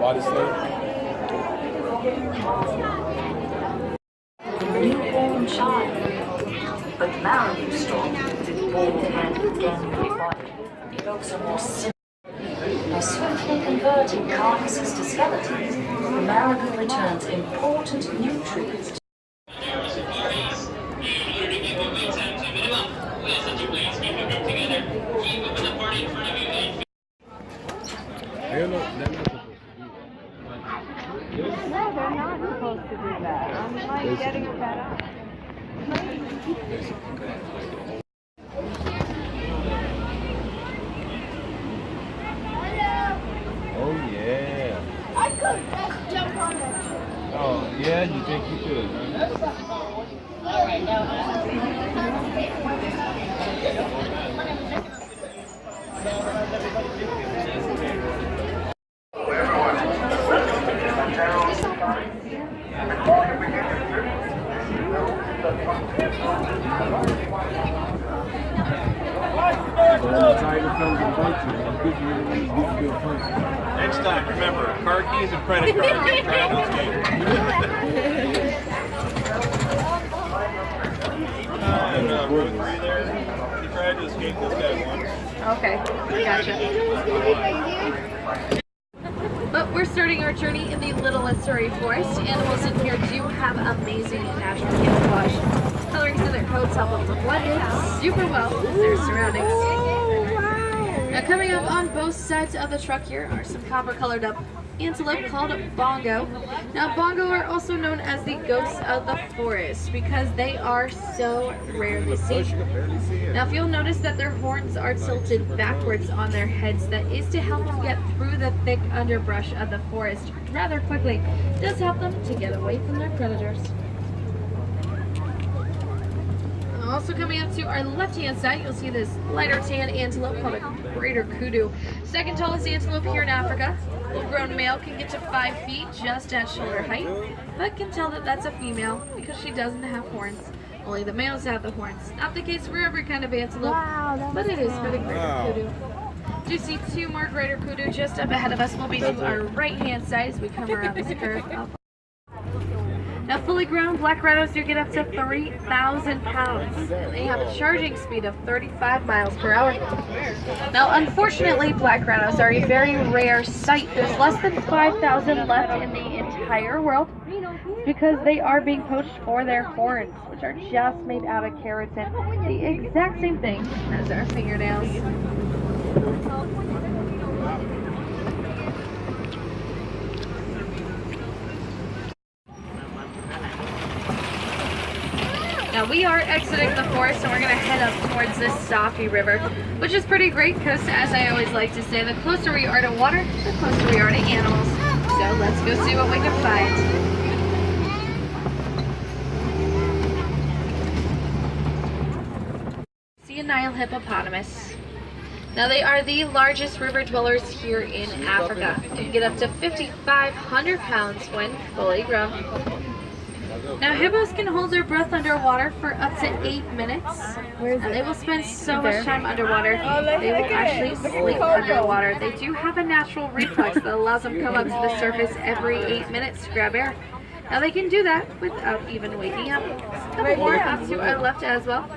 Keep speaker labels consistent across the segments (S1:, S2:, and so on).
S1: Body slave.
S2: Newborn child, but marrow storm with bald head and gangly body evokes a more simple. By swiftly converting carcasses to skeletons, the marrow returns important nutrients.
S1: They're not supposed to do that.
S3: No, they're not supposed to do that. I'm like getting fed up.
S1: Oh yeah.
S4: I could jump on that.
S1: Oh yeah, you think you could? So when the tiger comes and bites you, I'll give you a punch.
S5: Next time, remember, car keys and credit cards. Try to escape. Road 3 there, he tried to escape this guy once.
S3: Okay, gotcha. But we're starting our journey in the Littlest Surrey Forest. Animals in here do have amazing natural camouflage. Colorings in their coats help them to blend in super well with their surroundings. Now coming up on both sides of the truck here are some copper-colored up antelope called bongo. Now bongo are also known as the ghosts of the forest because they are so rarely seen. Now if you'll notice that their horns are tilted backwards on their heads, that is to help them get through the thick underbrush of the forest rather quickly. It does help them to get away from their predators. Also coming up to our left-hand side, you'll see this lighter tan antelope called a greater kudu. Second tallest antelope here in Africa. Full-grown male can get to 5 feet just at shoulder height, but can tell that that's a female because she doesn't have horns. Only the males have the horns. Not the case for every kind of antelope, but it is for the greater kudu. Do you see 2 more greater kudu just up ahead of us? We'll be to our right-hand side as we come around this curve. Now fully grown black rhinos do get up to 3,000 pounds. They have a charging speed of 35 miles per hour. Now unfortunately black rhinos are a very rare sight. There's less than 5,000 left in the entire world because they are being poached for their horns, which are just made out of keratin. The exact same thing as our fingernails. Now we are exiting the forest and we're going to head up towards this Safi River, which is pretty great because, as I always like to say, the closer we are to water, the closer we are to animals. So let's go see what we can find. See a Nile hippopotamus. Now they are the largest river dwellers here in Africa. They can get up to 5,500 pounds when fully grown. Now hippos can hold their breath underwater for up to 8 minutes. And they will spend so much time underwater, they will actually sleep underwater. They do have a natural reflex that allows them to come up to the surface every 8 minutes to grab air. Now they can do that without even waking up. A couple more up to our left as well.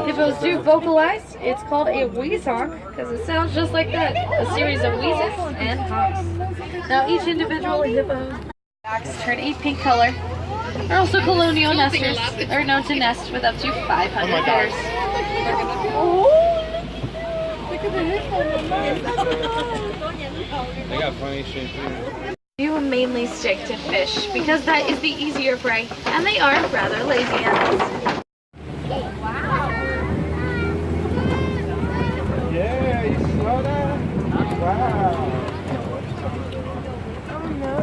S3: Hippos do vocalize. It's called a wheeze honk because it sounds just like that. A series of wheezes and honks. Now each individual hippo backs turn a pink color. They're also colonial nesters. They're known to nest with up to 500 pairs.
S1: They got funny shit too.
S3: You mainly stick to fish because that is the easier prey, and they are rather lazy animals.
S1: Yeah, you saw that? Wow.
S4: Oh no.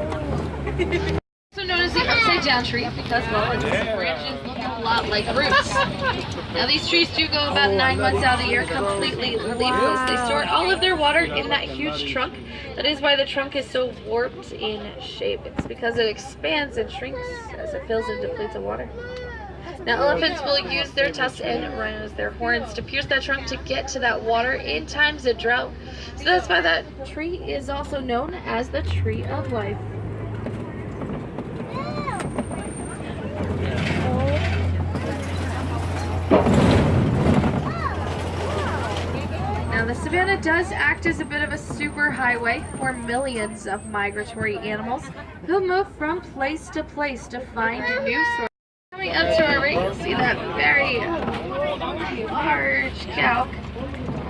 S3: Also known as the upside down tree because, well, its branches look a lot lot like roots. Now these trees do go about 9 months out of the year completely leafless. They store all of their water in that huge trunk. That is why the trunk is so warped in shape. It's because it expands and shrinks as it fills and depletes of water. Now elephants will use their tusks and rhinos their horns to pierce that trunk to get to that water in times of drought. So that's why that tree is also known as the tree of life. Now the savanna does act as a bit of a superhighway for millions of migratory animals who move from place to place to find new sources. Coming up to our right, you'll see that very large cow.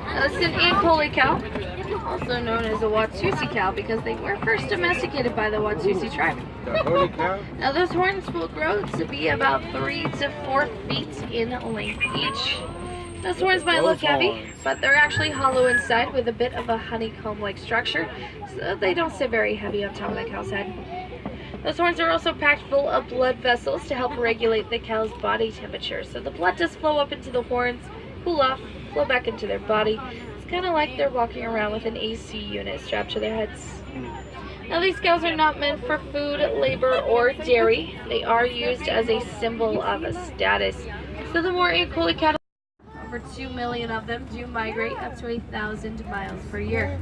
S3: Now this is an Ankole cow, also known as a Watusi cow because they were first domesticated by the Watusi tribe. Now those horns will grow to be about 3 to 4 feet in length each. Those horns might look heavy, but they're actually hollow inside with a bit of a honeycomb-like structure, so they don't sit very heavy on top of the cow's head. Those horns are also packed full of blood vessels to help regulate the cow's body temperature. So the blood does flow up into the horns, cool off, flow back into their body. It's kind of like they're walking around with an AC unit strapped to their heads. Now these cows are not meant for food, labor, or dairy. They are used as a symbol of a status. So the more Ankole cattle, over 2 million of them do migrate up to 1,000 miles per year.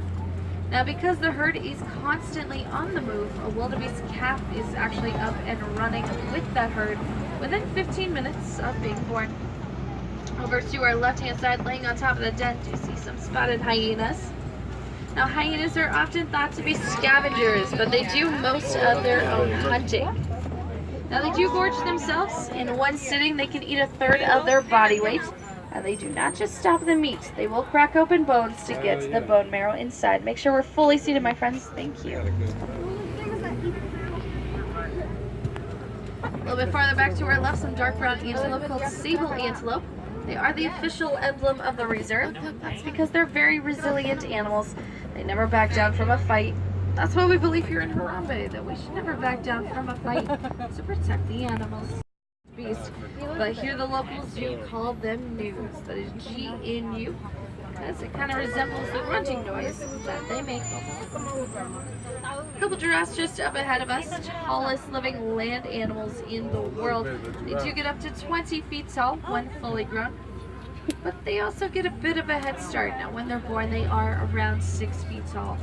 S3: Now because the herd is constantly on the move, a wildebeest calf is actually up and running with that herd within 15 minutes of being born. Over to our left-hand side, laying on top of the den, you see some spotted hyenas. Now hyenas are often thought to be scavengers, but they do most of their own hunting. Now they do gorge themselves. In one sitting, they can eat a third of their body weight. And they do not just stop the meat. They will crack open bones to get to the bone marrow inside. Make sure we're fully seated, my friends. Thank you. A little bit farther back to our left, some dark brown antelope called sable antelope. They are the official emblem of the reserve. That's because they're very resilient animals. They never back down from a fight. That's why we believe here in Harambe that we should never back down from a fight to protect the animals. Beast, but here the locals do call them gnus. That is G-N-U, as it kind of resembles the grunting noise that they make. A couple giraffes just up ahead of us, tallest living land animals in the world. They do get up to 20 feet tall when fully grown, but they also get a bit of a head start. Now when they're born, they are around 6 feet tall.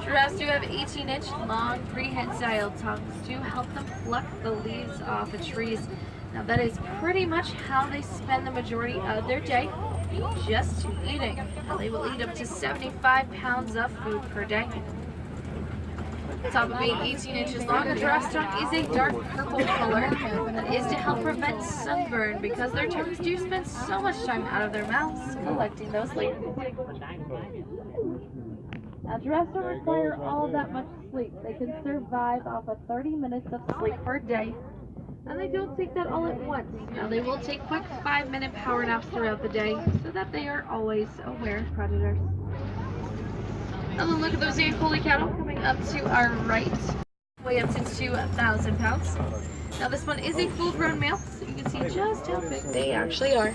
S3: Giraffes do have 18-inch long prehensile tongues to help them pluck the leaves off of trees. Now that is pretty much how they spend the majority of their day, just eating. Now they will eat up to 75 pounds of food per day. On top of being 18 inches long, a giraffe's tongue is a dark purple color that is to help prevent sunburn because their tongues do spend so much time out of their mouths collecting those leaves. Now giraffes don't require all that much sleep. They can survive off of 30 minutes of sleep per day. And they don't take that all at once. Now they will take quick 5-minute power naps throughout the day so that they are always aware of predators. Now look at those Ankole cattle coming up to our right. Weigh up to 2,000 pounds. Now this one is a full-grown male, so you can see just how big they actually are.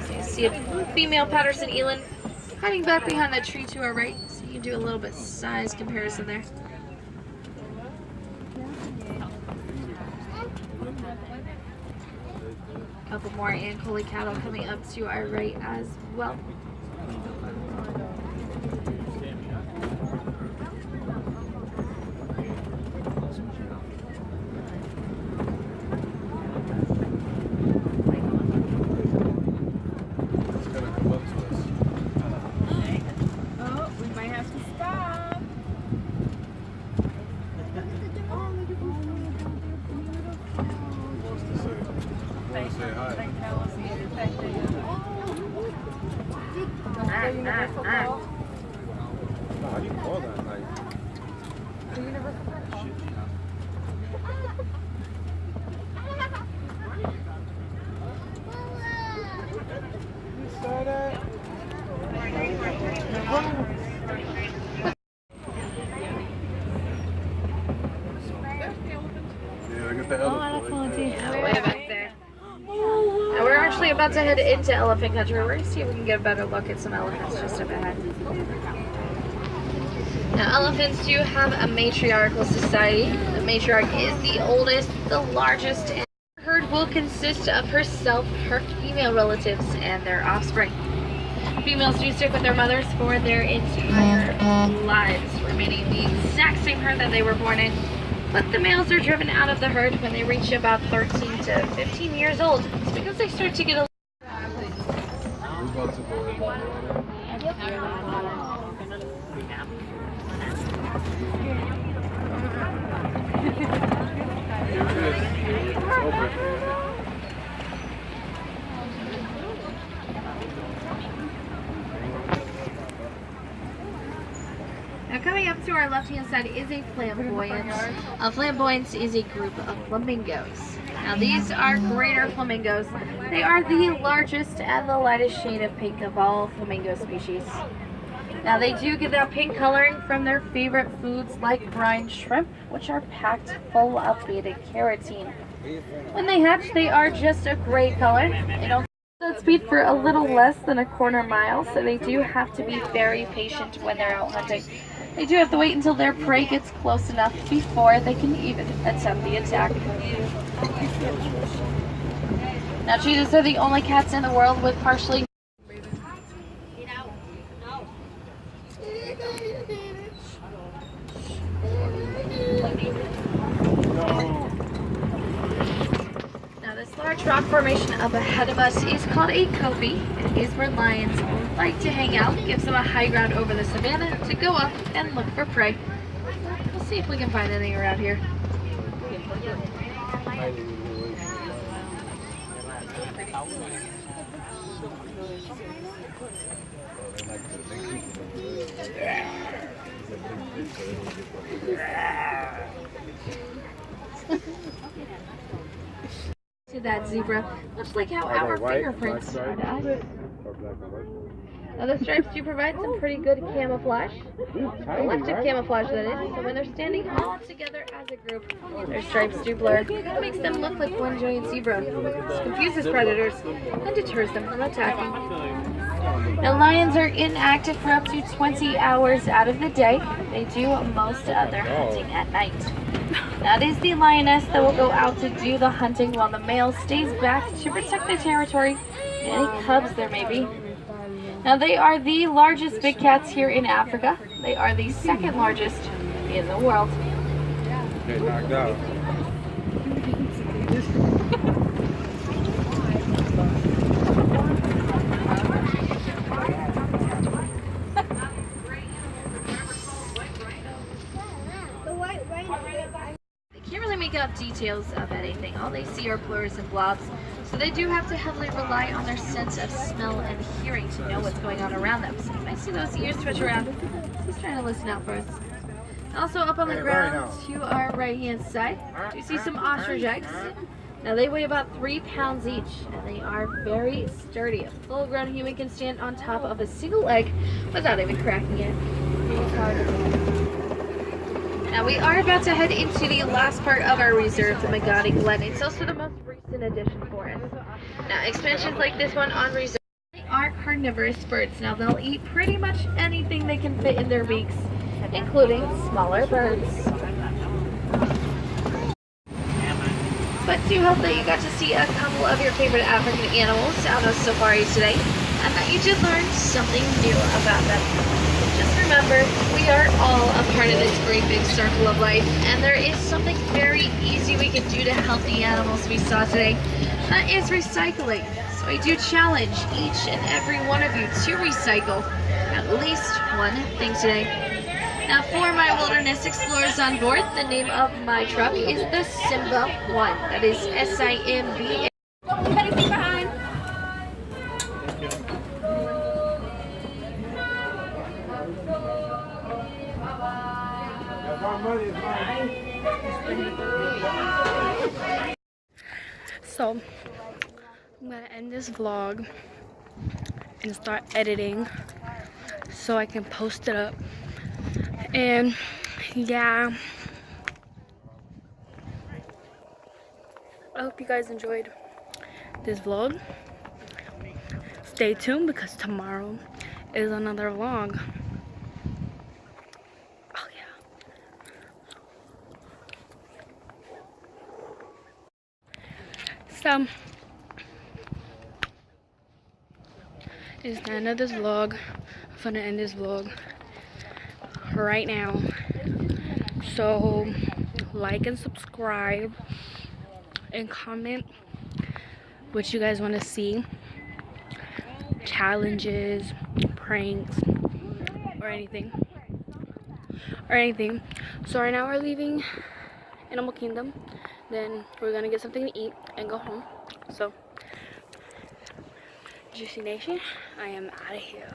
S3: So you see a female Patterson eland hiding back behind that tree to our right, so you can do a little bit size comparison there. A couple more Ankole cattle coming up to our right as well.
S1: How do you call that? Like, you saw that?
S3: actually about to head into elephant country. We're going to see if we can get a better look at some elephants just up ahead. Now, elephants do have a matriarchal society. The matriarch is the oldest, the largest, and the herd will consist of herself, her female relatives, and their offspring. Females do stick with their mothers for their entire lives, remaining the exact same herd that they were born in. But the males are driven out of the herd when they reach about 13 to 15 years old. It's because they start to get a Now coming up to our left-hand side is a flamboyant. A flamboyant is a group of flamingos. Now these are greater flamingos. They are the largest and the lightest shade of pink of all flamingo species. Now they do get that pink coloring from their favorite foods like brine shrimp, which are packed full of beta-carotene. When they hatch, they are just a gray color. They don't that speed for a little less than a quarter mile, so they do have to be very patient when they're out hunting. They do have to wait until their prey gets close enough before they can even attempt the attack. Now cheetahs are the only cats in the world with partially This large rock formation up ahead of us is called a kopje. It is where lions like to hang out. It gives them a high ground over the savanna to go up and look for prey. We'll see if we can find anything around here. To that zebra, much like how our fingerprints are to us. Now the stripes do provide some pretty good camouflage, selective camouflage that is, so when they're standing all together as a group, their stripes do blur. It makes them look like one giant zebra. This confuses predators and deters them from attacking. Now lions are inactive for up to 20 hours out of the day. They do most of their hunting at night. That is the lioness that will go out to do the hunting while the male stays back to protect the territory and any cubs there may be. Now they are the largest big cats here in Africa. They are the second largest in the world.
S1: Get knocked out.
S3: Make out details of anything. All they see are blurs and blobs, so they do have to heavily rely on their sense of smell and hearing to know what's going on around them. So you might see those ears twitch around. He's trying to listen out for us. Also up on the ground to our right hand side, you see some ostrich eggs. Now they weigh about 3 pounds each, and they are very sturdy. A full-grown human can stand on top of a single egg without even cracking it. Now we are about to head into the last part of our reserve, the Magadi Glen. It's also the most recent addition for us. Now expansions like this one on reserve are carnivorous birds. Now they'll eat pretty much anything they can fit in their beaks, including smaller birds. But do hope that you got to see a couple of your favorite African animals out on safari today, and that you did learn something new about them. Just remember, we are all a part of this great big circle of life, and there is something very easy we can do to help the animals we saw today. That is recycling. So I do challenge each and every one of you to recycle at least one thing today. Now for my wilderness explorers on board, the name of my truck is the Simba 1. That is S-I-M-B-A.
S6: So I'm gonna end this vlog and start editing so I can post it up. And yeah, I hope you guys enjoyed this vlog. stay tuned because tomorrow is another vlog. Oh yeah. So it's the end of this vlog. I'm gonna end this vlog right now. So like and subscribe and comment what you guys want to see, challenges, pranks, or anything. So right now we're leaving Animal Kingdom, then we're gonna get something to eat and go home. So Juicy Nation, I am out of here.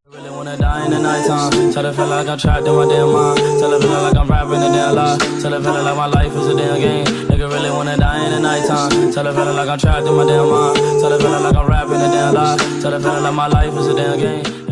S7: Really wanna die in the nighttime. Tell the feel like I'm trapped in my damn mind. Tell the feel like I'm rapping a damn lie. Tell the feel like my life is a damn game. Nigga really wanna die in the nighttime. Tell the feel like I'm trapped in my damn mind. Tell the feel like I'm rapping a damn lie. Tell the feel like my life is a damn game.